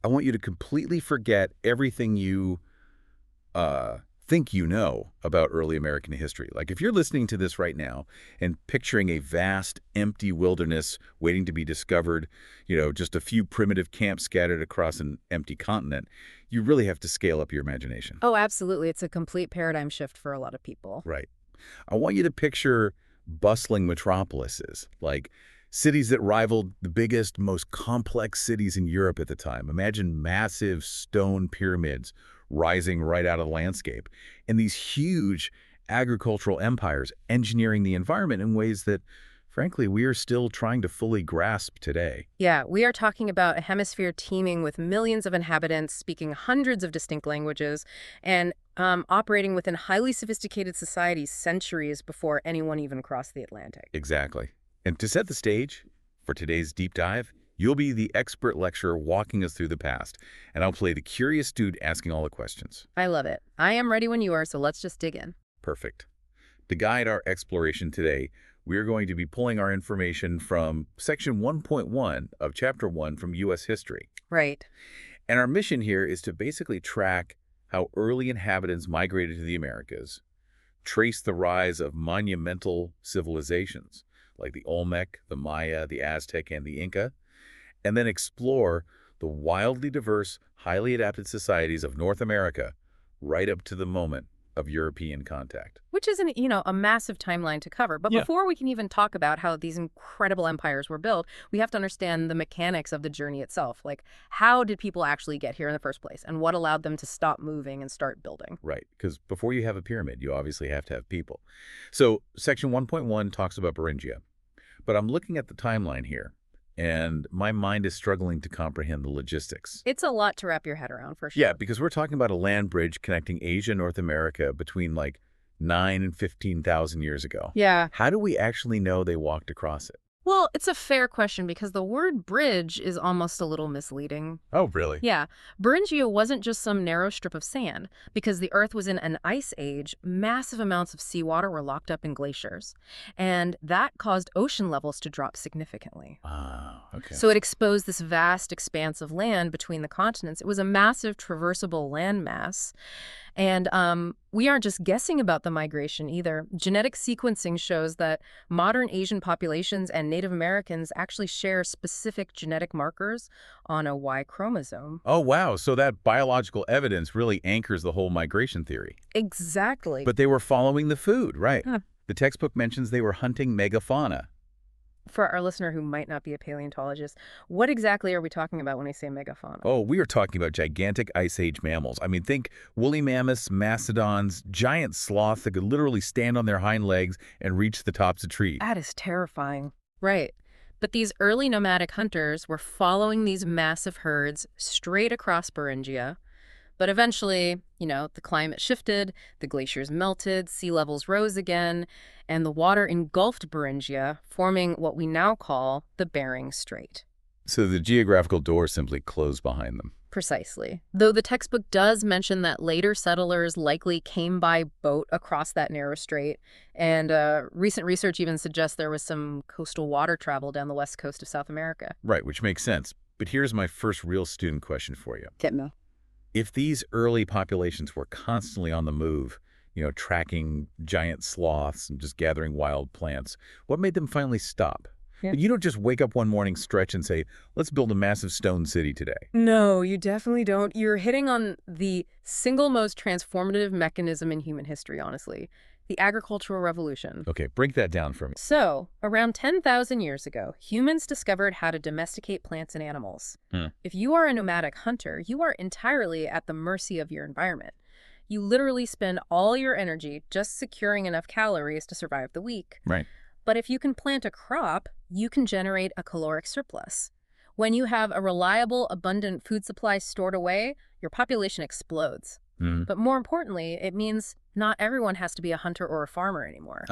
I want you to completely forget everything you think you know about early American history. Like if you're listening to this right now and picturing a vast, empty wilderness waiting to be discovered, just a few primitive camps scattered across an empty continent, you really have to scale up your imagination. Oh, absolutely. It's a complete paradigm shift for a lot of people. Right. I want you to picture bustling metropolises, like cities that rivaled the biggest, most complex cities in Europe at the time. Imagine massive stone pyramids rising right out of the landscape, and these huge agricultural empires engineering the environment in ways that, frankly, we are still trying to fully grasp today. Yeah, we are talking about a hemisphere teeming with millions of inhabitants speaking hundreds of distinct languages and operating within highly sophisticated societies centuries before anyone even crossed the Atlantic. Exactly. And to set the stage for today's deep dive, you'll be the expert lecturer walking us through the past, and I'll play the curious dude asking all the questions. I love it. I am ready when you are, so let's just dig in. Perfect. To guide our exploration today, we are going to be pulling our information from Section 1.1 of Chapter 1 from U.S. History. Right. And our mission here is to basically track how early inhabitants migrated to the Americas, trace the rise of monumental civilizations like the Olmec, the Maya, the Aztec, and the Inca, and then explore the wildly diverse, highly adapted societies of North America right up to the moment of European contact. Which is, a massive timeline to cover. But before we can even talk about how these incredible empires were built, we have to understand the mechanics of the journey itself. Like, how did people actually get here in the first place? And what allowed them to stop moving and start building? Right, because before you have a pyramid, you obviously have to have people. So Section 1.1 talks about Beringia. But I'm looking at the timeline here, and my mind is struggling to comprehend the logistics. It's a lot to wrap your head around, for sure. Yeah, because we're talking about a land bridge connecting Asia and North America between like 9 and 15,000 years ago. Yeah. How do we actually know they walked across it? Well, it's a fair question because the word bridge is almost a little misleading. Oh, really? Yeah. Beringia wasn't just some narrow strip of sand. Because the Earth was in an ice age, massive amounts of seawater were locked up in glaciers. And that caused ocean levels to drop significantly. Oh, okay. So it exposed this vast expanse of land between the continents. It was a massive traversable landmass. And we aren't just guessing about the migration either. Genetic sequencing shows that modern Asian populations and Native Americans actually share specific genetic markers on a Y-chromosome. Oh, wow. So that biological evidence really anchors the whole migration theory. Exactly. But they were following the food, right? Huh. The textbook mentions they were hunting megafauna. For our listener who might not be a paleontologist, what exactly are we talking about when we say megafauna? Oh, we are talking about gigantic Ice Age mammals. I mean, think woolly mammoths, mastodons, giant sloths that could literally stand on their hind legs and reach the tops of trees. That is terrifying. Right. But these early nomadic hunters were following these massive herds straight across Beringia. But eventually, the climate shifted, the glaciers melted, sea levels rose again, and the water engulfed Beringia, forming what we now call the Bering Strait. So the geographical door simply closed behind them. Precisely. Though the textbook does mention that later settlers likely came by boat across that narrow strait, and recent research even suggests there was some coastal water travel down the west coast of South America. Right, which makes sense. But here's my first real student question for you. Get me. If these early populations were constantly on the move, tracking giant sloths and just gathering wild plants, what made them finally stop? Yeah. You don't just wake up one morning, stretch, and say, let's build a massive stone city today. No, you definitely don't. You're hitting on the single most transformative mechanism in human history, honestly. The agricultural revolution. Okay, break that down for me. So, around 10,000 years ago, humans discovered how to domesticate plants and animals. If you are a nomadic hunter, you are entirely at the mercy of your environment. You literally spend all your energy just securing enough calories to survive the week. Right. But if you can plant a crop, you can generate a caloric surplus. When you have a reliable, abundant food supply stored away, your population explodes. But more importantly, it means not everyone has to be a hunter or a farmer anymore.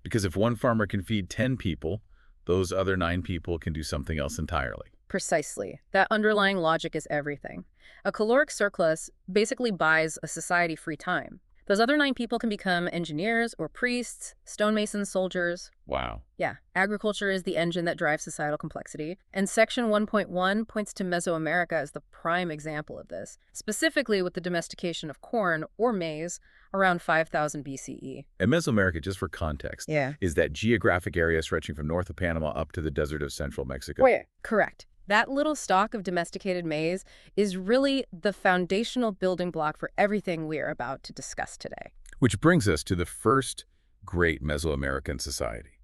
Because if one farmer can feed 10 people, those other 9 people can do something else entirely. Precisely. That underlying logic is everything. A caloric surplus basically buys a society free time. Those other 9 people can become engineers or priests, stonemasons, soldiers. Wow. Yeah, agriculture is the engine that drives societal complexity. And Section 1.1 points to Mesoamerica as the prime example of this, specifically with the domestication of corn, or maize, around 5000 BCE. And Mesoamerica, just for context, Yeah. is that geographic area stretching from north of Panama up to the desert of central Mexico. Wait. Correct. That little stock of domesticated maize is really the foundational building block for everything we are about to discuss today. Which brings us to the first great Mesoamerican society.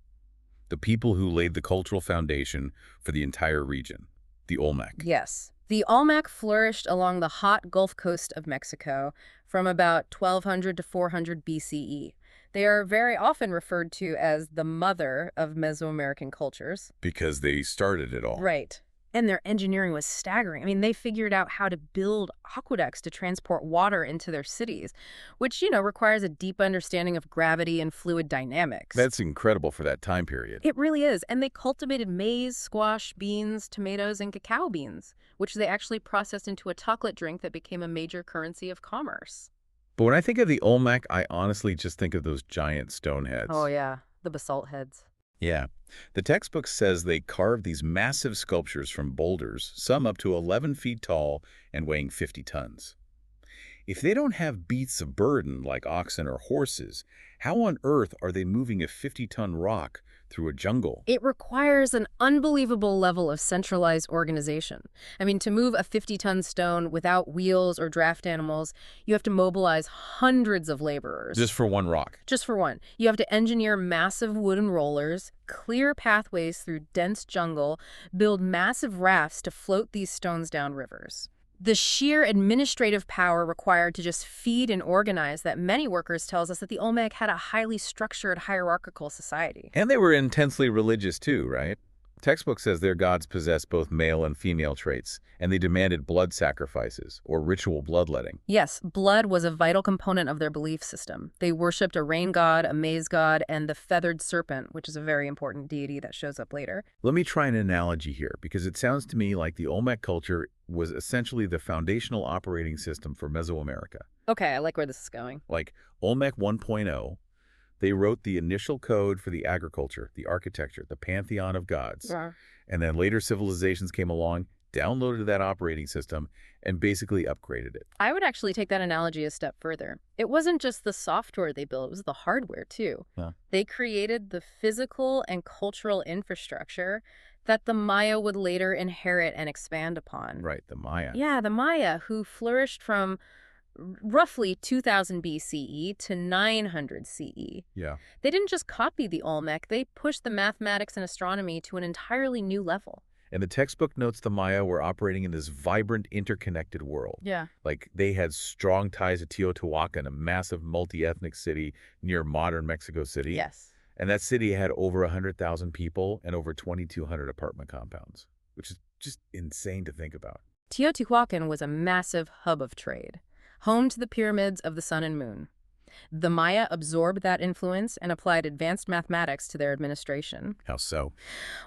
The people who laid the cultural foundation for the entire region, the Olmec. Yes. The Olmec flourished along the hot Gulf Coast of Mexico from about 1200 to 400 BCE. They are very often referred to as the mother of Mesoamerican cultures. Because they started it all. Right. And their engineering was staggering. I mean, they figured out how to build aqueducts to transport water into their cities, which, requires a deep understanding of gravity and fluid dynamics. That's incredible for that time period. It really is. And they cultivated maize, squash, beans, tomatoes, and cacao beans, which they actually processed into a chocolate drink that became a major currency of commerce. But when I think of the Olmec, I honestly just think of those giant stone heads. Oh, yeah. The basalt heads. Yeah. The textbook says they carved these massive sculptures from boulders, some up to 11 feet tall and weighing 50 tons. If they don't have beasts of burden like oxen or horses, how on earth are they moving a 50-ton rock through a jungle? It requires an unbelievable level of centralized organization. I mean, to move a 50-ton stone without wheels or draft animals, you have to mobilize hundreds of laborers. Just for one rock. Just for one. You have to engineer massive wooden rollers, clear pathways through dense jungle, build massive rafts to float these stones down rivers. The sheer administrative power required to just feed and organize that many workers tells us that the Olmec had a highly structured hierarchical society. And they were intensely religious too, right? Textbook says their gods possessed both male and female traits, and they demanded blood sacrifices, or ritual bloodletting. Yes, blood was a vital component of their belief system. They worshipped a rain god, a maize god, and the feathered serpent, which is a very important deity that shows up later. Let me try an analogy here, because it sounds to me like the Olmec culture was essentially the foundational operating system for Mesoamerica. Okay, I like where this is going. Like Olmec 1.0, they wrote the initial code for the agriculture, the architecture, the pantheon of gods. Yeah. And then later civilizations came along, downloaded that operating system, and basically upgraded it. I would actually take that analogy a step further. It wasn't just the software they built, it was the hardware too. Yeah. They created the physical and cultural infrastructure that the Maya would later inherit and expand upon. Right, the Maya. Yeah, the Maya, who flourished from roughly 2000 BCE to 900 CE. Yeah. They didn't just copy the Olmec, they pushed the mathematics and astronomy to an entirely new level. And the textbook notes the Maya were operating in this vibrant, interconnected world. Yeah. Like, they had strong ties to Teotihuacan, a massive multi-ethnic city near modern Mexico City. Yes. And that city had over 100,000 people and over 2,200 apartment compounds, which is just insane to think about. Teotihuacan was a massive hub of trade, home to the pyramids of the sun and moon. The Maya absorbed that influence and applied advanced mathematics to their administration. How so?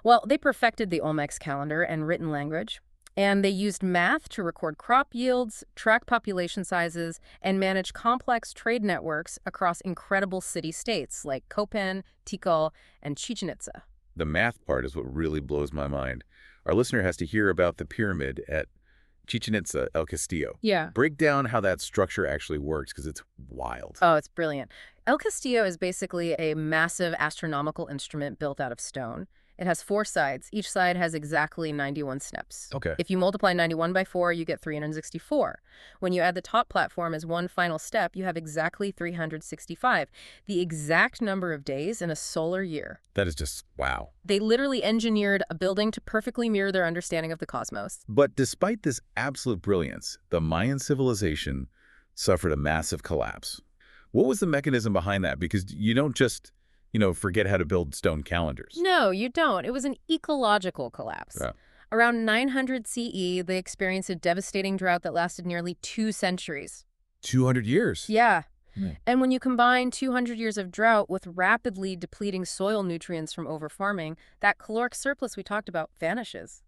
Well, they perfected the Olmec's calendar and written language, and they used math to record crop yields, track population sizes, and manage complex trade networks across incredible city-states like Copan, Tikal, and Chichen Itza. The math part is what really blows my mind. Our listener has to hear about the pyramid at Chichen Itza, El Castillo. Yeah. Break down how that structure actually works, because it's wild. Oh, it's brilliant. El Castillo is basically a massive astronomical instrument built out of stone. It has 4 sides. Each side has exactly 91 steps. Okay. If you multiply 91 by 4, you get 364. When you add the top platform as one final step, you have exactly 365, the exact number of days in a solar year. That is just wow. They literally engineered a building to perfectly mirror their understanding of the cosmos. But despite this absolute brilliance, the Mayan civilization suffered a massive collapse. What was the mechanism behind that? Because you don't just, forget how to build stone calendars. No, you don't. It was an ecological collapse. Yeah. Around 900 CE, they experienced a devastating drought that lasted nearly 2 centuries. 200 years? Yeah. Hmm. And when you combine 200 years of drought with rapidly depleting soil nutrients from overfarming, that caloric surplus we talked about vanishes.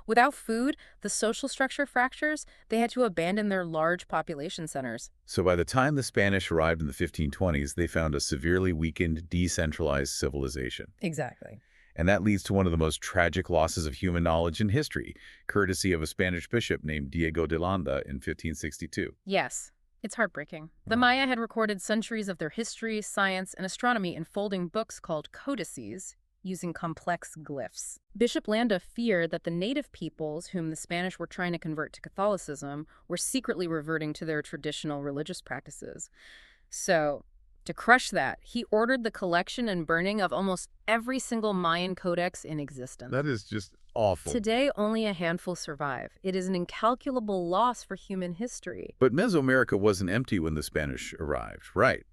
Without food, the social structure fractures, they had to abandon their large population centers. So by the time the Spanish arrived in the 1520s, they found a severely weakened, decentralized civilization. Exactly. And that leads to one of the most tragic losses of human knowledge in history, courtesy of a Spanish bishop named Diego de Landa in 1562. Yes, it's heartbreaking. The Maya had recorded centuries of their history, science, and astronomy in folding books called codices, using complex glyphs. Bishop Landa feared that the native peoples, whom the Spanish were trying to convert to Catholicism, were secretly reverting to their traditional religious practices. So, to crush that, he ordered the collection and burning of almost every single Mayan codex in existence. That is just awful. Today, only a handful survive. It is an incalculable loss for human history. But Mesoamerica wasn't empty when the Spanish arrived, right?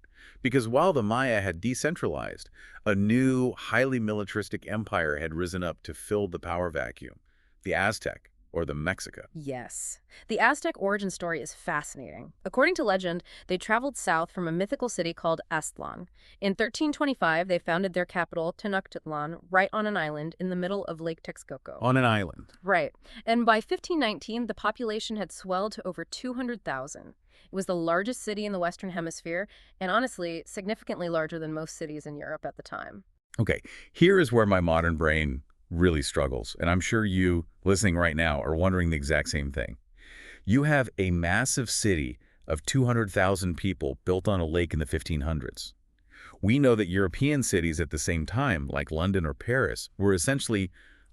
Because while the Maya had decentralized, a new, highly militaristic empire had risen up to fill the power vacuum, the Aztec, or the Mexica. Yes. The Aztec origin story is fascinating. According to legend, they traveled south from a mythical city called Aztlan. In 1325, they founded their capital, Tenochtitlán, right on an island in the middle of Lake Texcoco. On an island. Right. And by 1519, the population had swelled to over 200,000. It was the largest city in the Western Hemisphere, and honestly, significantly larger than most cities in Europe at the time. Okay, here is where my modern brain really struggles, and I'm sure you, listening right now, are wondering the exact same thing. You have a massive city of 200,000 people built on a lake in the 1500s. We know that European cities at the same time, like London or Paris, were essentially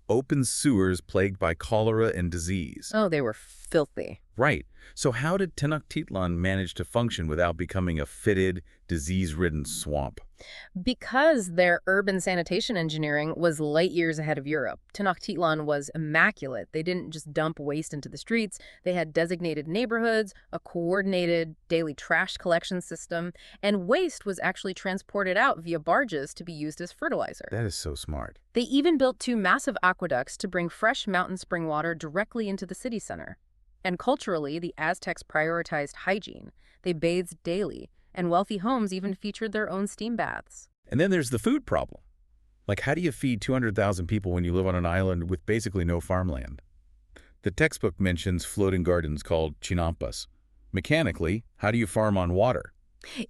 open sewers plagued by cholera and disease. Oh, they were filthy. Right. So how did Tenochtitlan manage to function without becoming a fetid, disease-ridden swamp? Because their urban sanitation engineering was light years ahead of Europe. Tenochtitlan was immaculate. They didn't just dump waste into the streets. They had designated neighborhoods, a coordinated daily trash collection system, and waste was actually transported out via barges to be used as fertilizer. That is so smart. They even built 2 massive aqueducts to bring fresh mountain spring water directly into the city center. And culturally, the Aztecs prioritized hygiene. They bathed daily, and wealthy homes even featured their own steam baths. And then there's the food problem. Like, how do you feed 200,000 people when you live on an island with basically no farmland? The textbook mentions floating gardens called chinampas. Mechanically, how do you farm on water?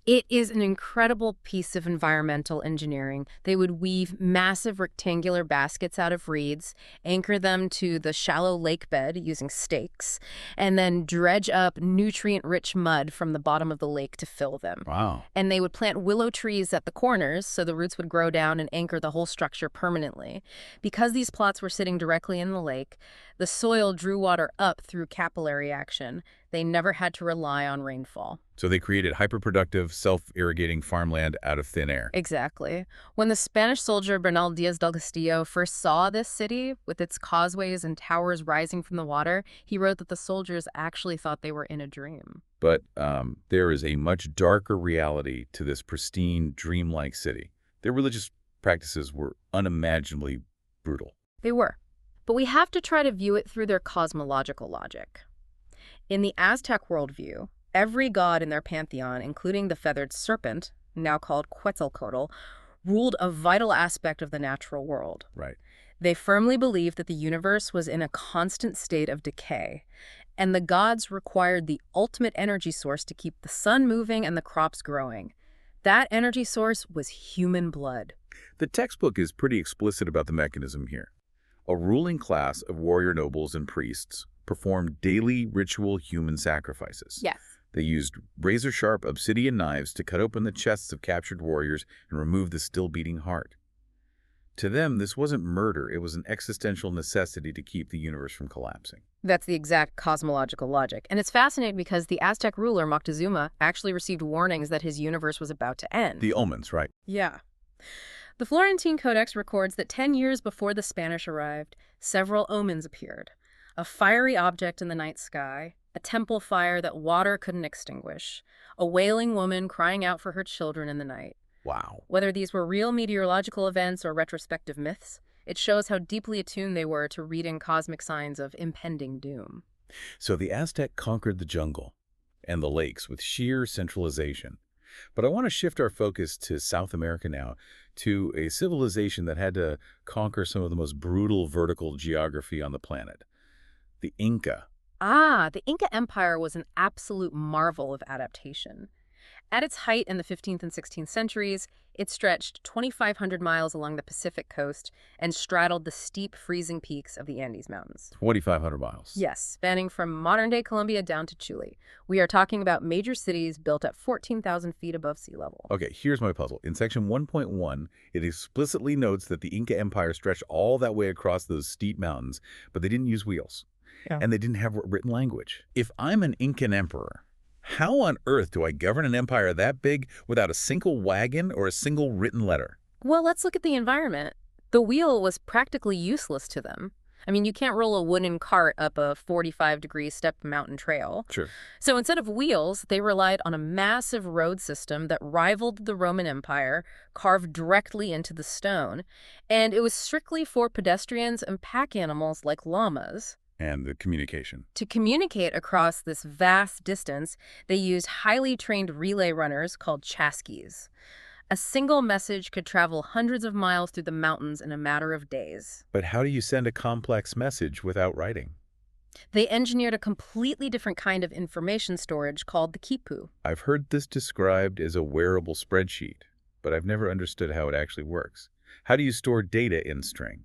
It is an incredible piece of environmental engineering. They would weave massive rectangular baskets out of reeds, anchor them to the shallow lake bed using stakes, and then dredge up nutrient-rich mud from the bottom of the lake to fill them. Wow. And they would plant willow trees at the corners so the roots would grow down and anchor the whole structure permanently. Because these plots were sitting directly in the lake, the soil drew water up through capillary action. They never had to rely on rainfall. So they created hyperproductive, self-irrigating farmland out of thin air. Exactly. When the Spanish soldier Bernal Diaz del Castillo first saw this city, with its causeways and towers rising from the water, he wrote that the soldiers actually thought they were in a dream. But there is a much darker reality to this pristine, dreamlike city. Their religious practices were unimaginably brutal. They were. But we have to try to view it through their cosmological logic. In the Aztec worldview, every god in their pantheon, including the feathered serpent, now called Quetzalcoatl, ruled a vital aspect of the natural world. Right. They firmly believed that the universe was in a constant state of decay, and the gods required the ultimate energy source to keep the sun moving and the crops growing. That energy source was human blood. The textbook is pretty explicit about the mechanism here. A ruling class of warrior nobles and priests performed daily ritual human sacrifices. Yes. They used razor-sharp obsidian knives to cut open the chests of captured warriors and remove the still-beating heart. To them, this wasn't murder. It was an existential necessity to keep the universe from collapsing. That's the exact cosmological logic. And it's fascinating because the Aztec ruler, Moctezuma, actually received warnings that his universe was about to end. The omens, right? Yeah. The Florentine Codex records that 10 years before the Spanish arrived, several omens appeared. A fiery object in the night sky, a temple fire that water couldn't extinguish, a wailing woman crying out for her children in the night. Wow. Whether these were real meteorological events or retrospective myths, it shows how deeply attuned they were to reading cosmic signs of impending doom. So the Aztec conquered the jungle and the lakes with sheer centralization. But I want to shift our focus to South America now, to a civilization that had to conquer some of the most brutal vertical geography on the planet, the Inca. Ah, the Inca Empire was an absolute marvel of adaptation. At its height in the 15th and 16th centuries, it stretched 2,500 miles along the Pacific coast and straddled the steep, freezing peaks of the Andes Mountains. 2,500 miles. Yes, spanning from modern-day Colombia down to Chile. We are talking about major cities built at 14,000 feet above sea level. Okay, here's my puzzle. In section 1.1, it explicitly notes that the Inca Empire stretched all that way across those steep mountains, but they didn't use wheels. Yeah. And they didn't have written language. If I'm an Incan emperor, how on earth do I govern an empire that big without a single wagon or a single written letter? Well, let's look at the environment. The wheel was practically useless to them. I mean, you can't roll a wooden cart up a 45-degree stepped mountain trail. Sure. So instead of wheels, they relied on a massive road system that rivaled the Roman Empire, carved directly into the stone. And it was strictly for pedestrians and pack animals like llamas. And the communication. To communicate across this vast distance, they used highly trained relay runners called chasquis. A single message could travel hundreds of miles through the mountains in a matter of days. But how do you send a complex message without writing? They engineered a completely different kind of information storage called the quipu. I've heard this described as a wearable spreadsheet, but I've never understood how it actually works. How do you store data in string?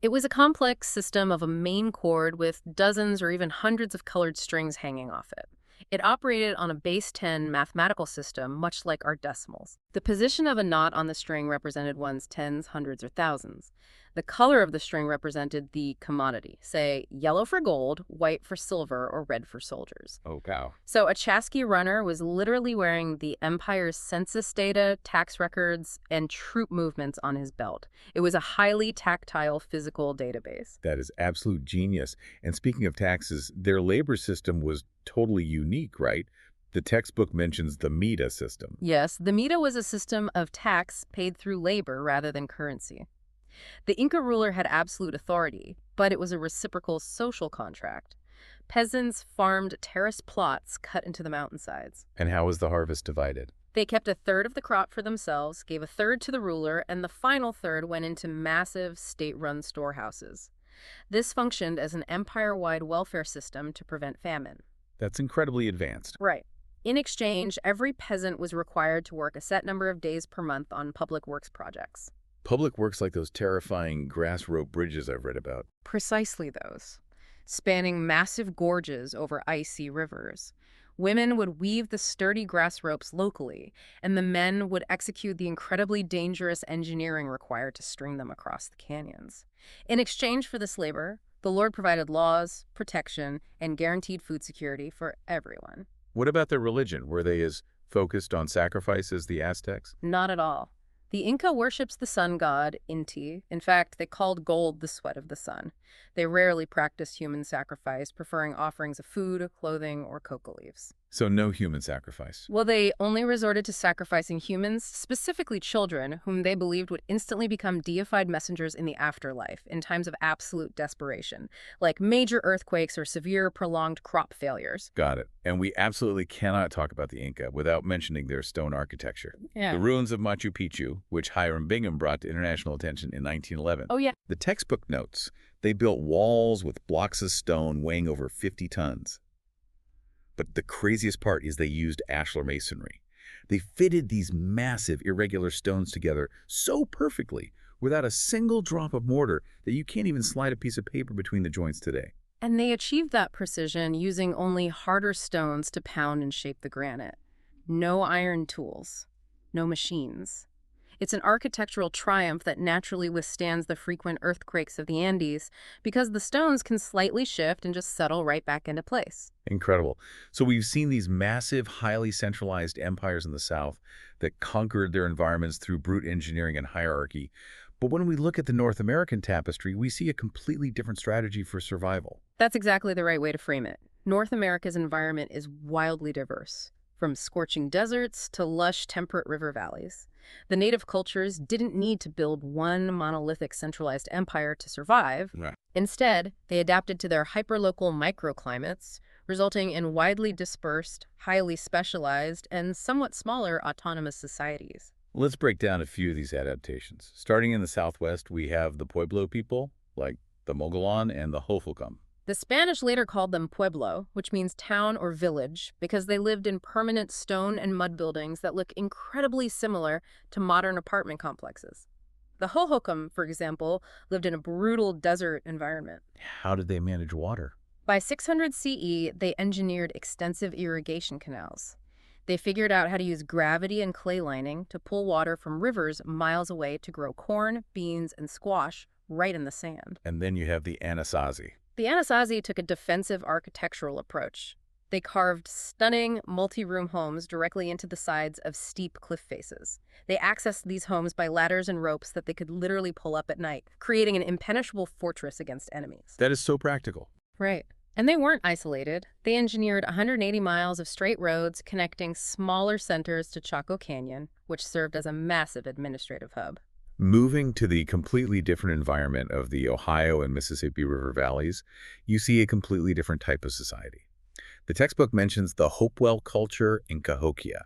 It was a complex system of a main cord with dozens or even hundreds of colored strings hanging off it. It operated on a base 10 mathematical system, much like our decimals. The position of a knot on the string represented one's tens, hundreds, or thousands. The color of the string represented the commodity, say yellow for gold, white for silver, or red for soldiers. Oh, cow. So a chasqui runner was literally wearing the empire's census data, tax records, and troop movements on his belt. It was a highly tactile physical database. That is absolute genius. And speaking of taxes, their labor system was totally unique, right? The textbook mentions the Mita system. Yes, the Mita was a system of tax paid through labor rather than currency. The Inca ruler had absolute authority, but it was a reciprocal social contract. Peasants farmed terraced plots cut into the mountainsides. And how was the harvest divided? They kept a third of the crop for themselves, gave a third to the ruler, and the final third went into massive state-run storehouses. This functioned as an empire-wide welfare system to prevent famine. That's incredibly advanced. Right. In exchange, every peasant was required to work a set number of days per month on public works projects. Public works like those terrifying grass rope bridges I've read about. Precisely those. Spanning massive gorges over icy rivers. Women would weave the sturdy grass ropes locally, and the men would execute the incredibly dangerous engineering required to string them across the canyons. In exchange for this labor, the Lord provided laws, protection, and guaranteed food security for everyone. What about their religion? Were they as focused on sacrifice as the Aztecs? Not at all. The Inca worships the sun god, Inti. In fact, they called gold the sweat of the sun. They rarely practiced human sacrifice, preferring offerings of food, clothing, or coca leaves. So no human sacrifice. Well, they only resorted to sacrificing humans, specifically children, whom they believed would instantly become deified messengers in the afterlife in times of absolute desperation, like major earthquakes or severe, prolonged crop failures. Got it. And we absolutely cannot talk about the Inca without mentioning their stone architecture. Yeah. The ruins of Machu Picchu, which Hiram Bingham brought to international attention in 1911. Oh, yeah. The textbook notes, they built walls with blocks of stone weighing over 50 tons. But the craziest part is they used ashlar masonry. They fitted these massive irregular stones together so perfectly without a single drop of mortar that you can't even slide a piece of paper between the joints today. And they achieved that precision using only harder stones to pound and shape the granite. No iron tools, no machines. It's an architectural triumph that naturally withstands the frequent earthquakes of the Andes because the stones can slightly shift and just settle right back into place. Incredible. So we've seen these massive, highly centralized empires in the South that conquered their environments through brute engineering and hierarchy. But when we look at the North American tapestry, we see a completely different strategy for survival. That's exactly the right way to frame it. North America's environment is wildly diverse, from scorching deserts to lush, temperate river valleys. The native cultures didn't need to build one monolithic centralized empire to survive. Right. Instead, they adapted to their hyperlocal microclimates, resulting in widely dispersed, highly specialized, and somewhat smaller autonomous societies. Let's break down a few of these adaptations. Starting in the southwest, we have the Pueblo people, like the Mogollon and the Hohokam. The Spanish later called them pueblo, which means town or village, because they lived in permanent stone and mud buildings that look incredibly similar to modern apartment complexes. The Hohokam, for example, lived in a brutal desert environment. How did they manage water? By 600 CE, they engineered extensive irrigation canals. They figured out how to use gravity and clay lining to pull water from rivers miles away to grow corn, beans, and squash right in the sand. And then you have the Anasazi. The Anasazi took a defensive architectural approach. They carved stunning, multi-room homes directly into the sides of steep cliff faces. They accessed these homes by ladders and ropes that they could literally pull up at night, creating an impenetrable fortress against enemies. That is so practical. Right. And they weren't isolated. They engineered 180 miles of straight roads connecting smaller centers to Chaco Canyon, which served as a massive administrative hub. Moving to the completely different environment of the Ohio and Mississippi River valleys, you see a completely different type of society. The textbook mentions the Hopewell culture in Cahokia.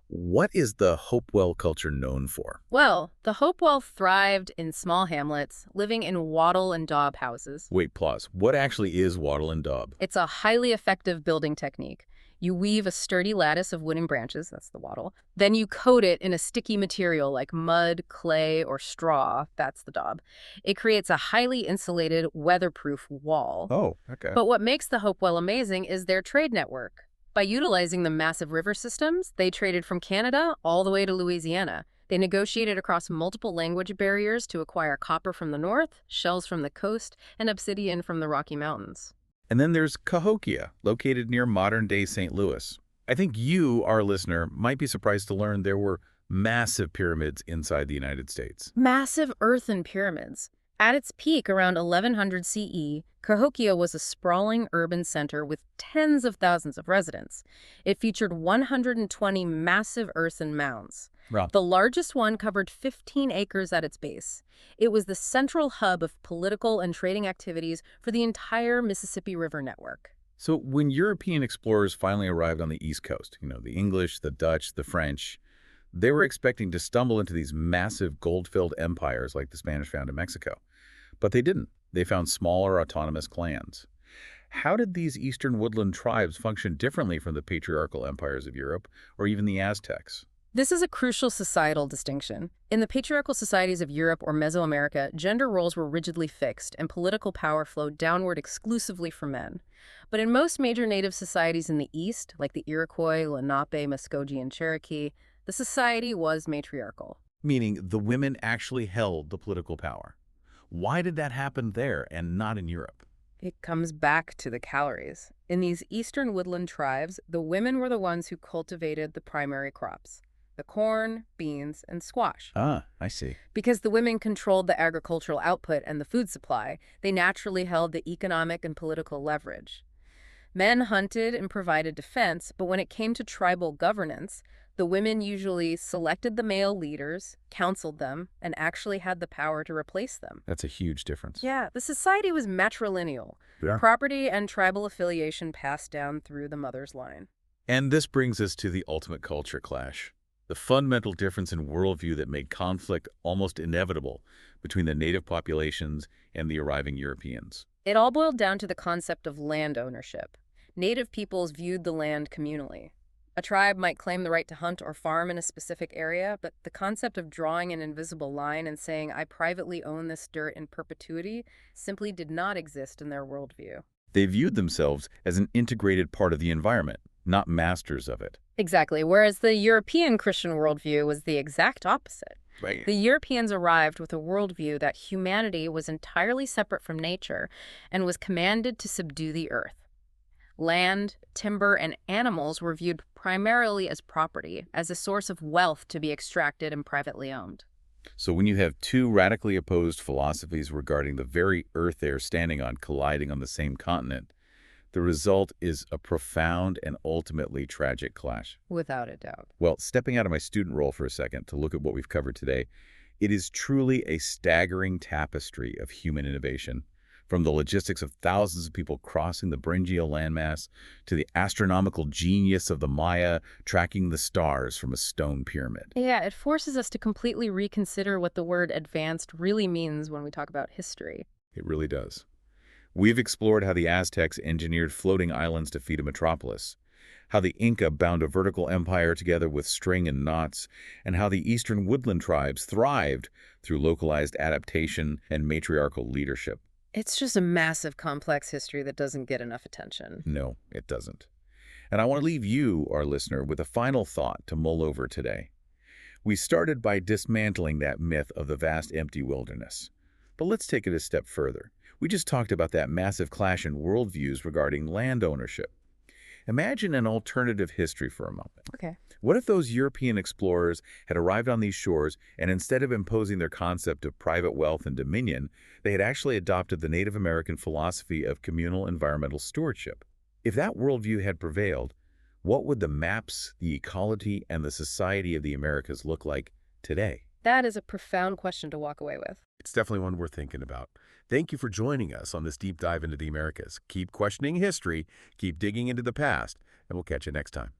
What is the Hopewell culture known for? Well, the Hopewell thrived in small hamlets, living in wattle and daub houses. Wait, pause. What actually is wattle and daub? It's a highly effective building technique. You weave a sturdy lattice of wooden branches, that's the wattle. Then you coat it in a sticky material like mud, clay, or straw, that's the daub. It creates a highly insulated, weatherproof wall. Oh, okay. But what makes the Hopewell amazing is their trade network. By utilizing the massive river systems, they traded from Canada all the way to Louisiana. They negotiated across multiple language barriers to acquire copper from the north, shells from the coast, and obsidian from the Rocky Mountains. And then there's Cahokia, located near modern-day St. Louis. I think you, our listener, might be surprised to learn there were massive pyramids inside the United States. Massive earthen pyramids. At its peak around 1100 CE, Cahokia was a sprawling urban center with tens of thousands of residents. It featured 120 massive earthen mounds. Wow. The largest one covered 15 acres at its base. It was the central hub of political and trading activities for the entire Mississippi River network. So when European explorers finally arrived on the East Coast, the English, the Dutch, the French, they were expecting to stumble into these massive gold-filled empires like the Spanish found in Mexico. But they didn't. They found smaller autonomous clans. How did these eastern woodland tribes function differently from the patriarchal empires of Europe or even the Aztecs? This is a crucial societal distinction. In the patriarchal societies of Europe or Mesoamerica, gender roles were rigidly fixed and political power flowed downward exclusively for men. But in most major native societies in the East, like the Iroquois, Lenape, Muskogee, and Cherokee, the society was matriarchal. Meaning the women actually held the political power. Why did that happen there and not in Europe? It comes back to the calories. In these eastern woodland tribes, the women were the ones who cultivated the primary crops. The corn, beans, and squash. Ah, I see. Because the women controlled the agricultural output and the food supply, they naturally held the economic and political leverage. Men hunted and provided defense, but when it came to tribal governance, the women usually selected the male leaders, counseled them, and actually had the power to replace them. That's a huge difference. Yeah, the society was matrilineal. Yeah. Property and tribal affiliation passed down through the mother's line. And this brings us to the ultimate culture clash. The fundamental difference in worldview that made conflict almost inevitable between the native populations and the arriving Europeans. It all boiled down to the concept of land ownership. Native peoples viewed the land communally. A tribe might claim the right to hunt or farm in a specific area, but the concept of drawing an invisible line and saying, I privately own this dirt in perpetuity, simply did not exist in their worldview. They viewed themselves as an integrated part of the environment, not masters of it. Exactly, whereas the European Christian worldview was the exact opposite. Right. The Europeans arrived with a worldview that humanity was entirely separate from nature and was commanded to subdue the earth. Land, timber, and animals were viewed primarily as property, as a source of wealth to be extracted and privately owned. So when you have two radically opposed philosophies regarding the very earth they're standing on colliding on the same continent, the result is a profound and ultimately tragic clash. Without a doubt. Well, stepping out of my student role for a second to look at what we've covered today, it is truly a staggering tapestry of human innovation. from the logistics of thousands of people crossing the Beringia landmass to the astronomical genius of the Maya tracking the stars from a stone pyramid. Yeah, it forces us to completely reconsider what the word advanced really means when we talk about history. It really does. We've explored how the Aztecs engineered floating islands to feed a metropolis, how the Inca bound a vertical empire together with string and knots, and how the eastern woodland tribes thrived through localized adaptation and matriarchal leadership. It's just a massive, complex history that doesn't get enough attention. No, it doesn't. And I want to leave you, our listener, with a final thought to mull over today. We started by dismantling that myth of the vast empty wilderness. But let's take it a step further. We just talked about that massive clash in worldviews regarding land ownership. Imagine an alternative history for a moment. Okay. What if those European explorers had arrived on these shores and instead of imposing their concept of private wealth and dominion, they had actually adopted the Native American philosophy of communal environmental stewardship? If that worldview had prevailed, what would the maps, the ecology, and the society of the Americas look like today? That is a profound question to walk away with. It's definitely one worth thinking about. Thank you for joining us on this deep dive into the Americas. Keep questioning history, keep digging into the past, and we'll catch you next time.